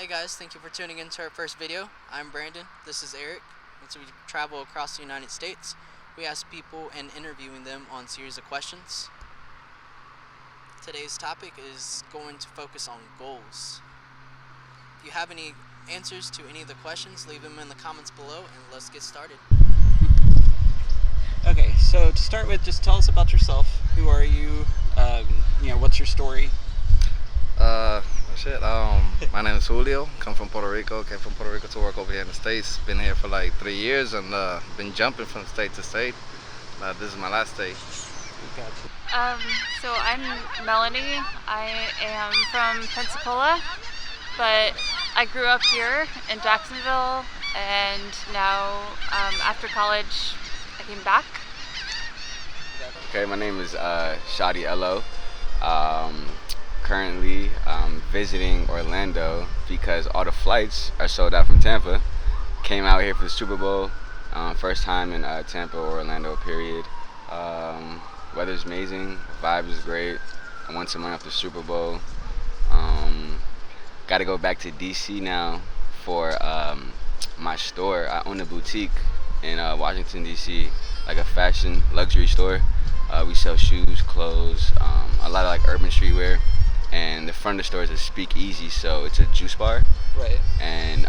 Hey guys, thank you for tuning in to our first video. I'm Brandon, this is Eric. As we travel across the United States, we ask people and interviewing them on a series of questions. Today's topic is going to focus on goals. If you have any answers to any of the questions, leave them in the comments below and let's get started. Okay, so to start with, just tell us about yourself. Who are you? What's your story? My name is Julio. Come from Puerto Rico. Came from Puerto Rico to work over here in the States. Been here for like 3 years and been jumping from state to state. This is my last state. So I'm Melanie. I am from Pensacola, but I grew up here in Jacksonville, and now after college I came back. Okay, my name is Shadi Elo. Currently visiting Orlando because all the flights are sold out from Tampa. Came out here for the Super Bowl, first time in Tampa or Orlando period. Weather's amazing, vibe is great. I won some money off the Super Bowl. Got to go back to DC now for my store. I own a boutique in Washington DC, like a fashion luxury store. We sell shoes, clothes, a lot of like urban streetwear. And the front of the store is a speakeasy, so it's a juice bar. Right. And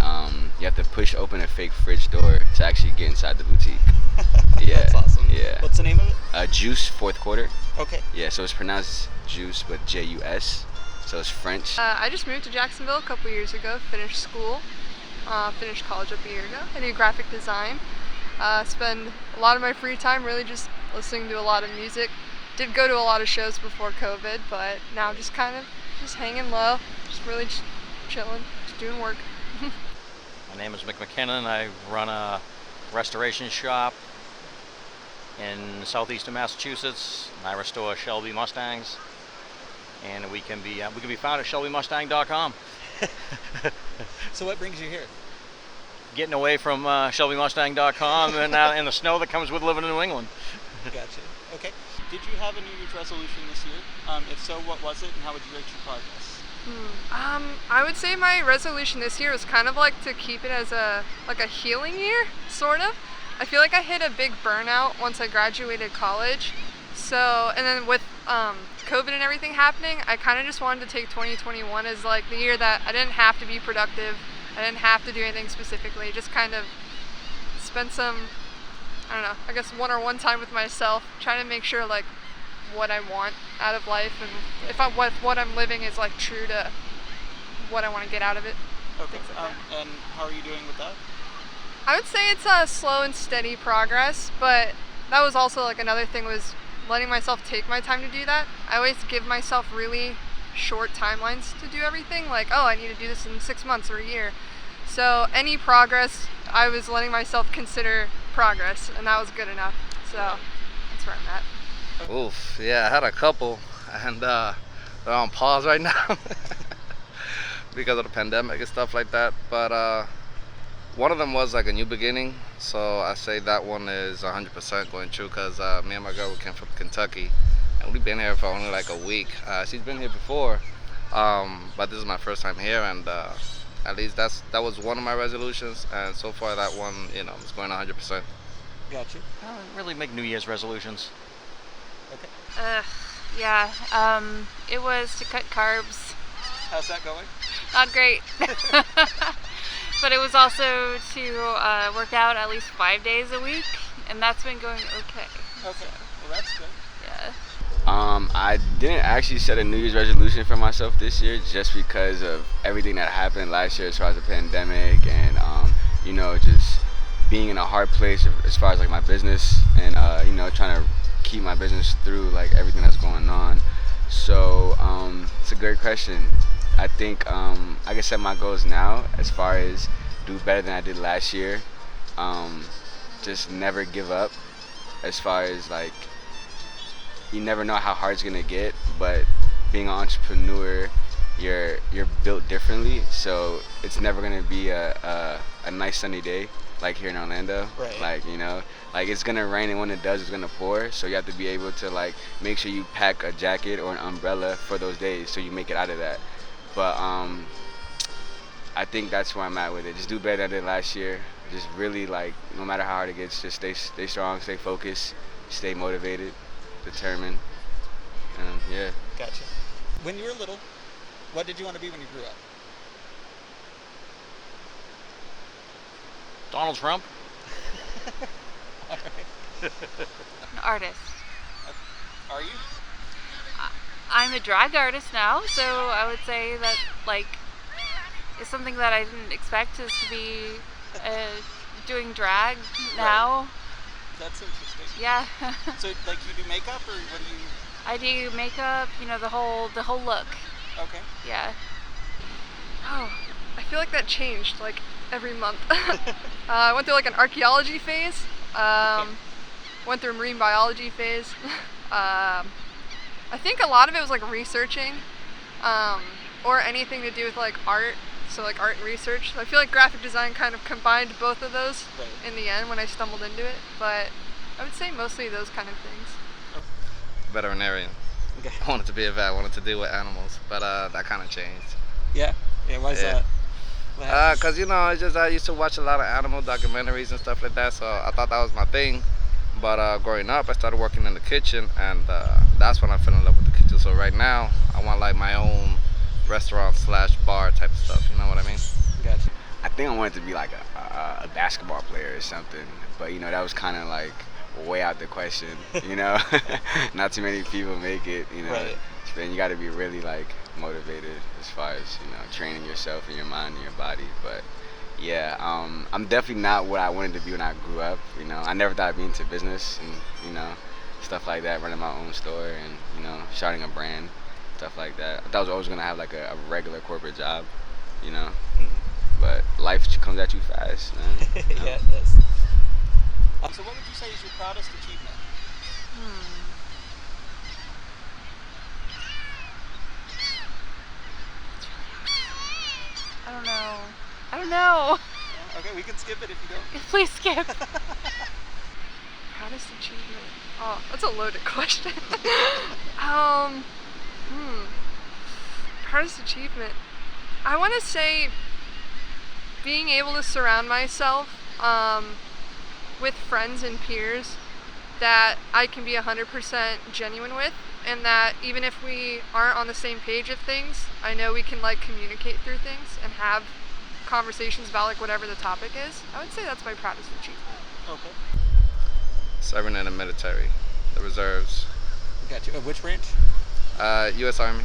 you have to push open a fake fridge door to actually get inside the boutique. Yeah. That's awesome. Yeah. What's the name of it? Juice, fourth quarter. Okay. Yeah, so it's pronounced juice, but J-U-S. So it's French. I just moved to Jacksonville a couple years ago, finished school, finished college up a year ago. I do graphic design. Spend a lot of my free time really just listening to a lot of music. Did go to a lot of shows before COVID, but now just kind of just hanging low, just really just chilling, just doing work. My name is Mick Mckinnon. I run a restoration shop in southeastern Massachusetts. I restore Shelby Mustangs, and we can be found at shelbymustang.com. So what brings you here? Getting away from shelbymustang.com and the snow that comes with living in New England. Gotcha. Okay. Did you have a New Year's resolution this year? If so, what was it, and how would you rate your progress? I would say my resolution this year was kind of like to keep it as a healing year, sort of. I feel like I hit a big burnout once I graduated college. So, and then with COVID and everything happening, I kind of just wanted to take 2021 as like the year that I didn't have to be productive. I didn't have to do anything specifically. Just kind of spend some, I don't know, I guess one-on-one time with myself, trying to make sure like what I want out of life and if what I'm living is like true to what I want to get out of it. Okay. And how are you doing with that? I would say it's a slow and steady progress, but that was also like another thing was letting myself take my time to do that. I always give myself really short timelines to do everything, like, oh, I need to do this in 6 months or a year. So any progress, I was letting myself consider progress, and that was good enough. So that's where I'm at. Oof, yeah, I had a couple, and they're on pause right now because of the pandemic and stuff like that. But one of them was like a new beginning, so I say that one is 100% going true because me and my girl, we came from Kentucky, and we've been here for only like a week. She's been here before, but this is my first time here, and at least that was one of my resolutions, and so far that one, is going 100%. Gotcha. I don't really make New Year's resolutions. Okay. It was to cut carbs. How's that going? Not great. But it was also to work out at least 5 days a week, and that's been going okay. Okay. Well, that's good. Yeah. I didn't actually set a New Year's resolution for myself this year just because of everything that happened last year as far as the pandemic and, just being in a hard place as far as like my business and, trying to keep my business through like everything that's going on. So it's a great question. I think I can set my goals now as far as do better than I did last year. Just never give up as far as like you never know how hard it's gonna get, but being an entrepreneur, you're built differently, so it's never gonna be a nice sunny day like here in Orlando. Right. Like it's gonna rain, and when it does, it's gonna pour. So you have to be able to like make sure you pack a jacket or an umbrella for those days, so you make it out of that. But I think that's where I'm at with it. Just do better than I did last year. Just really, like, no matter how hard it gets, just stay strong, stay focused, stay motivated, determined. Yeah. Gotcha. When you were little, what did you want to be when you grew up? Donald Trump. All right. An artist. Are you? I'm a drag artist now, so I would say that, like, it's something that I didn't expect is to be doing drag now. That's interesting. Yeah. So, like, you do makeup, or what do you? I do makeup, you know, the whole look. Okay. Yeah. Oh, I feel like that changed like every month. I went through like an archaeology phase. Went through a marine biology phase. I think a lot of it was like researching, or anything to do with like art. So like art and research. So I feel like graphic design kind of combined both of those in the end when I stumbled into it. But I would say mostly those kind of things. Veterinarian. Okay. I wanted to be a vet. I wanted to deal with animals, but that kind of changed. Yeah. Yeah. Why is Yeah. that? What happened? Cause you know, it's just I used to watch a lot of animal documentaries and stuff like that, so I thought that was my thing. But growing up, I started working in the kitchen, and that's when I fell in love with the kitchen. So right now, I want like my own restaurant/bar type of stuff. You know what I mean? Gotcha. I think I wanted to be like a basketball player or something, but you know that was kind of like way out the question. You know, not too many people make it. You know, Right. then you got to be really like motivated as far as training yourself and your mind and your body. But yeah, I'm definitely not what I wanted to be when I grew up. You know, I never thought I'd be into business and stuff like that, running my own store and starting a brand, stuff like that. I thought I was always gonna have like a regular corporate job, but life comes at you fast, man. Yeah, it does. So what would you say is your proudest achievement? I don't know. Yeah, okay, we can skip it if you don't. Please skip. Proudest achievement. Oh, that's a loaded question. Proudest achievement. I want to say being able to surround myself with friends and peers that I can be 100% genuine with, and that even if we aren't on the same page of things, I know we can like communicate through things and have conversations about like whatever the topic is. I would say that's my proudest achievement. Okay. Serving in the military, the reserves, Gotcha. Which branch? U.S. Army.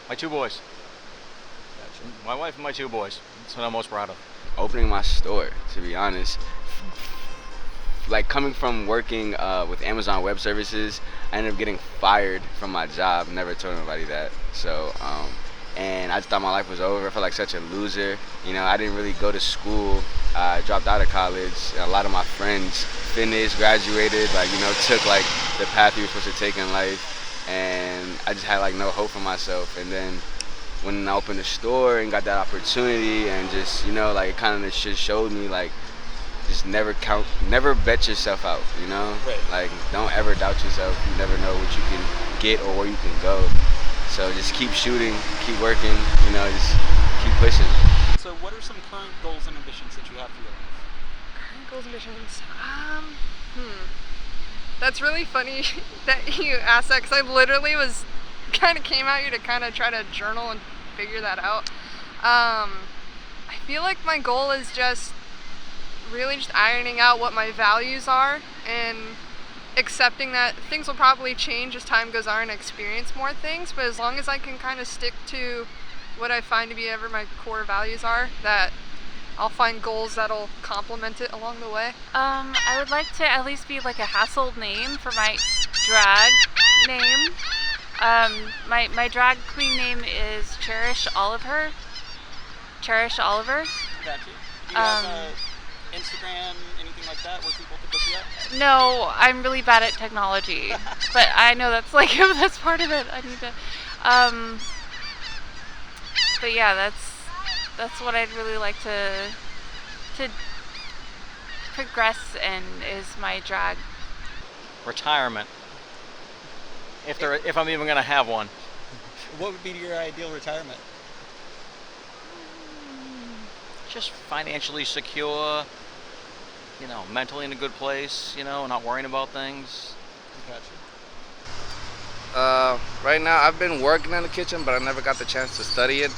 My two boys. Gotcha. My wife and my two boys. That's what I'm most proud of. Opening my store, to be honest. Like coming from working with Amazon Web Services, I ended up getting fired from my job. Never told anybody that. So, and I just thought my life was over. I felt like such a loser. I didn't really go to school. I dropped out of college. A lot of my friends finished, graduated, took like the path you were supposed to take in life. And I just had like no hope for myself. And then when I opened the store and got that opportunity, and just it kind of just showed me like, just never bet yourself out, Right. Like, don't ever doubt yourself. You never know what you can get or where you can go. So just keep shooting, keep working, just keep pushing. So what are some current goals and ambitions that you have for your life? Current goals and ambitions. That's really funny that you asked that, because I literally kind of came out here to kind of try to journal and figure that out. I feel like my goal is just really just ironing out what my values are and accepting that things will probably change as time goes on and I experience more things, but as long as I can kind of stick to what I find to be ever my core values are, that I'll find goals that'll complement it along the way. I would like to at least be like a hassled name for my drag name. My drag queen name is Cherish Oliver. Cherish Oliver. Gotcha. Do you have Instagram, anything like that, where people could look you up? No, I'm really bad at technology, but I know that's that's part of it. I need to. But yeah, that's what I'd really like to progress in, is my drag. Retirement. If I'm even gonna have one. What would be your ideal retirement? just financially secure, mentally in a good place, not worrying about things. Gotcha. Right now, I've been working in the kitchen, but I never got the chance to study it.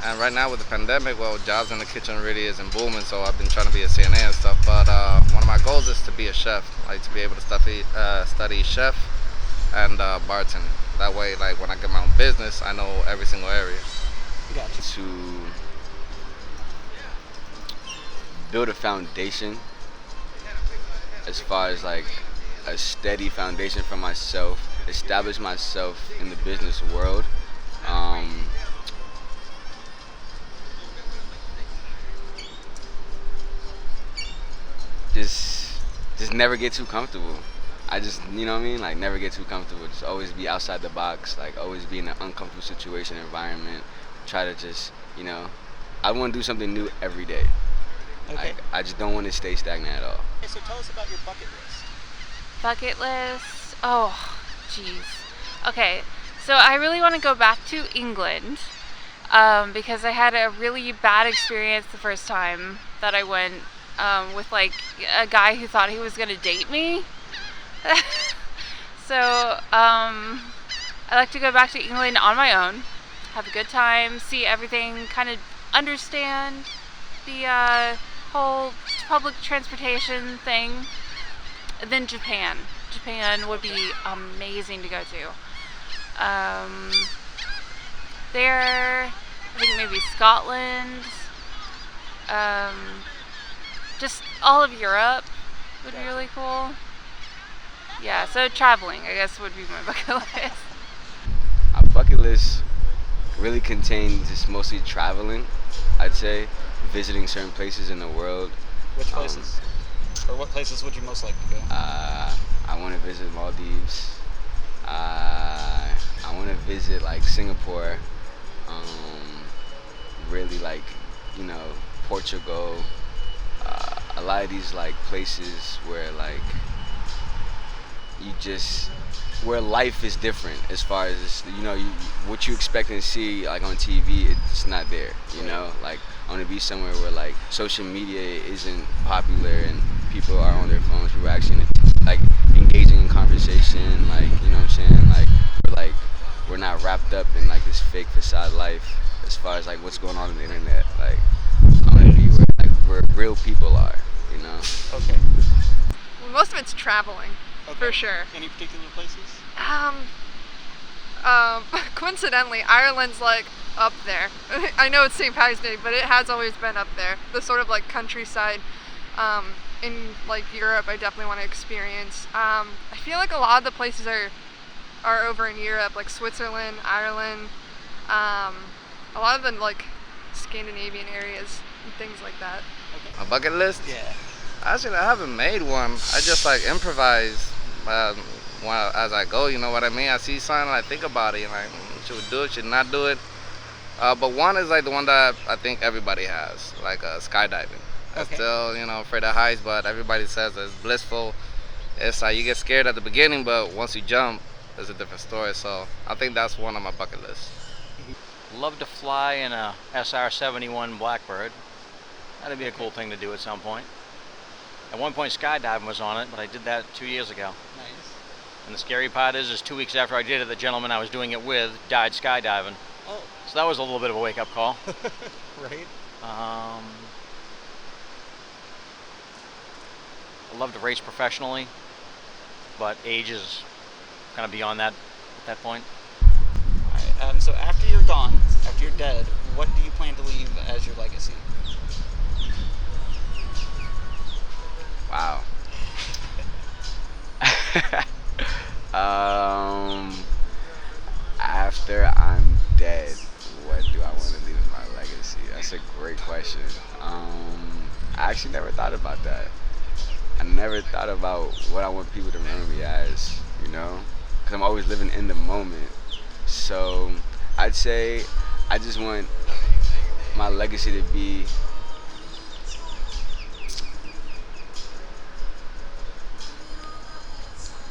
And right now with the pandemic, well, jobs in the kitchen really isn't booming, so I've been trying to be a CNA and stuff. But one of my goals is to be a chef, like to be able to study chef and bartending. That way, like when I get my own business, I know every single area. Gotcha. To build a foundation, as far as like a steady foundation for myself, establish myself in the business world. Just never get too comfortable. I just, like never get too comfortable. Just always be outside the box, like always be in an uncomfortable situation, environment. Try to just, I want to do something new every day. Okay. Like, I just don't want to stay stagnant at all. Okay, so tell us about your bucket list. Bucket list. Oh, jeez. Okay, so I really want to go back to England because I had a really bad experience the first time that I went with like a guy who thought he was going to date me. So I like to go back to England on my own, have a good time, see everything, kind of understand the whole public transportation thing. And then Japan. Japan would be amazing to go to. There, I think maybe Scotland. Just all of Europe would be really cool. Yeah, so traveling, I guess, would be my bucket list. My bucket list really contains just mostly traveling, I'd say, visiting certain places in the world. Which places? Or what places would you most like to go? I want to visit Maldives. I want to visit like Singapore. Really like, Portugal. A lot of these like places where like where life is different as far as what you expect and see like on TV, it's not there. Like I want to be somewhere where like social media isn't popular and people are on their phones. People are actually like engaging in conversation. Like what I'm saying. Like we're not wrapped up in like this fake facade life as far as like what's going on the internet. Like I want to be where real people are. Okay. Well, most of it's traveling, for sure. Any particular places? Coincidentally, Ireland's like up there. I know it's St. Patrick's Day, but it has always been up there. The sort of like countryside in like Europe, I definitely want to experience. I feel like a lot of the places are over in Europe, like Switzerland, Ireland, a lot of the like Scandinavian areas and things like that. A bucket list? Yeah. Actually, I haven't made one. I just like improvise as I go. You know what I mean? I see something, I think about it, and like, should we do it? Should not do it? But one is like the one that I think everybody has, like skydiving. I'm still, afraid of heights, but everybody says it's blissful. It's like you get scared at the beginning, but once you jump, it's a different story. So I think that's one on my bucket list. Love to fly in a SR-71 Blackbird. That'd be a cool thing to do at some point. At one point, skydiving was on it, but I did that 2 years ago. Nice. And the scary part is 2 weeks after I did it, the gentleman I was doing it with died skydiving. Oh. So that was a little bit of a wake-up call. Right. I love to race professionally, but age is kind of beyond that at that point. All right. So after you're gone, after you're dead, what do you plan to leave as your legacy? Wow. After I'm dead, what do I want to leave as my legacy? That's a great question. I actually never thought about that. I never thought about what I want people to remember me as, because I'm always living in the moment. So I'd say I just want my legacy to be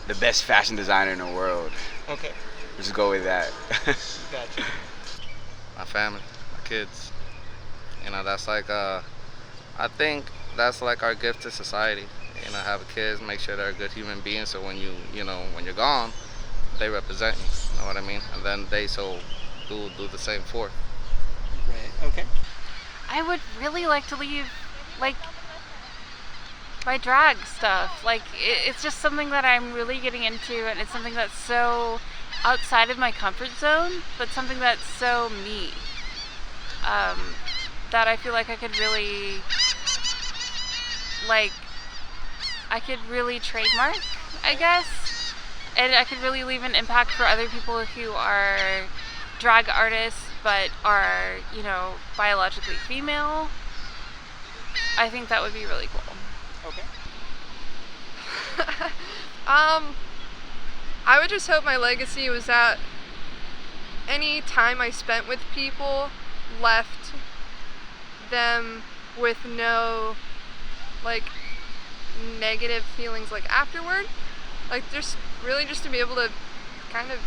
the best fashion designer in the world. Okay. Let's go with that. Gotcha. My family, my kids. That's like I think that's like our gift to society. Have kids, make sure they're good human beings. So when when you're gone, they represent you. You know what I mean? And then they do the same for. Right. Okay. I would really like to leave, like, my drag stuff. Like, it's just something that I'm really getting into, and it's something that's so outside of my comfort zone, but something that's so me. That I feel like I could really, trademark, I guess. And I could really leave an impact for other people who are drag artists but are, biologically female. I think that would be really cool. Okay. I would just hope my legacy was that any time I spent with people left them with no, negative feelings, afterward. Just really just to be able to kind of,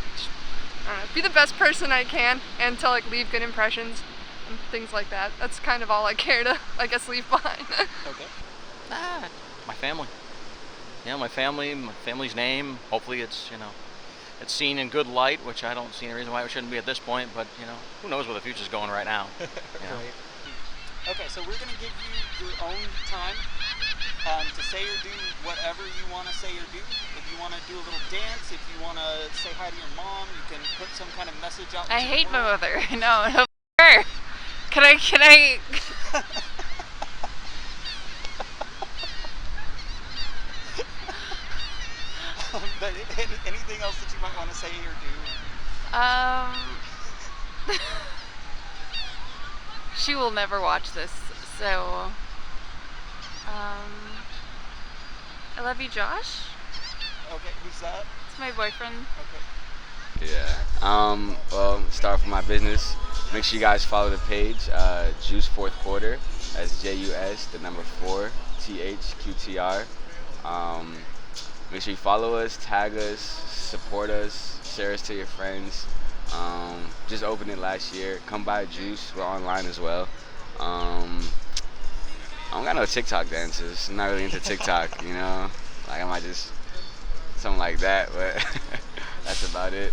I don't know, be the best person I can and to, leave good impressions and things like that. That's kind of all I care to, leave behind. Okay. My family. My family's name. Hopefully it's, it's seen in good light, which I don't see any reason why it shouldn't be at this point, but, who knows where the future's going right now. Right. Okay, so we're going to give you your own time to say or do whatever you want to say or do. If you want to do a little dance, if you want to say hi to your mom, you can put some kind of message out. I hate my mother. No, her. Can I? But anything else that you might want to say or do? She will never watch this, so I love you, Josh. Okay, who's that? It's my boyfriend. Okay. Yeah. Well, start from my business. Make sure you guys follow the page, Juice Fourth Quarter. That's JUS, the number 4, THQTR. Make sure you follow us, tag us, support us, share us to your friends. Just opened it last year. Come buy Juice. We're online as well. I don't got no TikTok dances. I'm not really into TikTok, I might just something like that, but that's about it.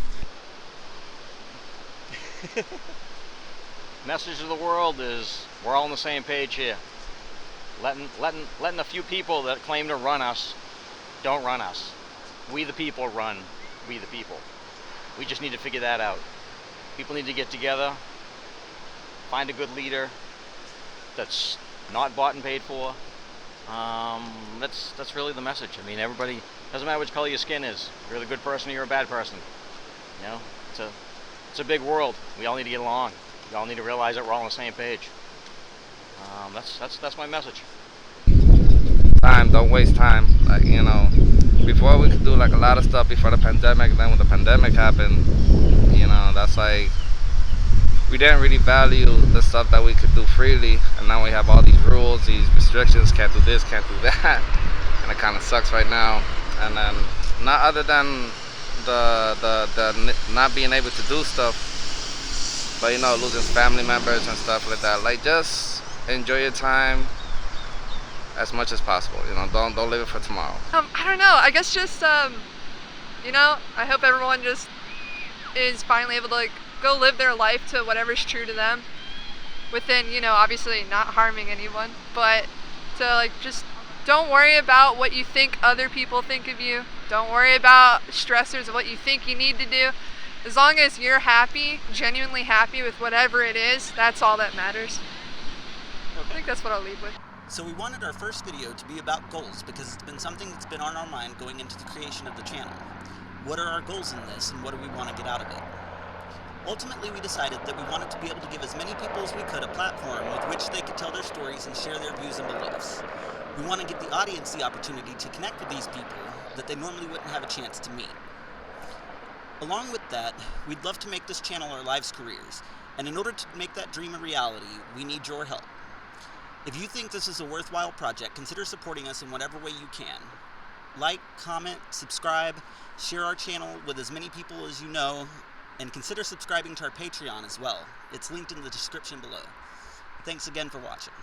Message to the world is we're all on the same page here. Letting a few people that claim to run us don't run us. We the people run we the people. We just need to figure that out. People need to get together, find a good leader that's not bought and paid for. That's really the message. I mean, everybody, doesn't matter which color your skin is. If you're a good person or you're a bad person. It's a big world. We all need to get along. We all need to realize that we're all on the same page. That's my message. Time, don't waste time. Before we could do a lot of stuff before the pandemic, then when the pandemic happened, that's we didn't really value the stuff that we could do freely, and now we have all these rules, these restrictions, can't do this, can't do that, and it kind of sucks right now. And then, not other than the not being able to do stuff, but losing family members and stuff like that. Just enjoy your time as much as possible. Don't live it for tomorrow. I don't know. I guess just I hope everyone just is finally able to go live their life to whatever's true to them, within obviously not harming anyone, but to just don't worry about what you think other people think of you. Don't worry about stressors of what you think you need to do. As long as you're happy, genuinely happy with whatever it is, that's all that matters. I think that's what I'll leave with. So we wanted our first video to be about goals because it's been something that's been on our mind going into the creation of the channel. What are our goals in this, and what do we want to get out of it? Ultimately, we decided that we wanted to be able to give as many people as we could a platform with which they could tell their stories and share their views and beliefs. We want to give the audience the opportunity to connect with these people that they normally wouldn't have a chance to meet. Along with that, we'd love to make this channel our lives' careers, and in order to make that dream a reality, we need your help. If you think this is a worthwhile project, consider supporting us in whatever way you can. Like, comment, subscribe, share our channel with as many people as you know, and consider subscribing to our Patreon as well. It's linked in the description below. Thanks again for watching.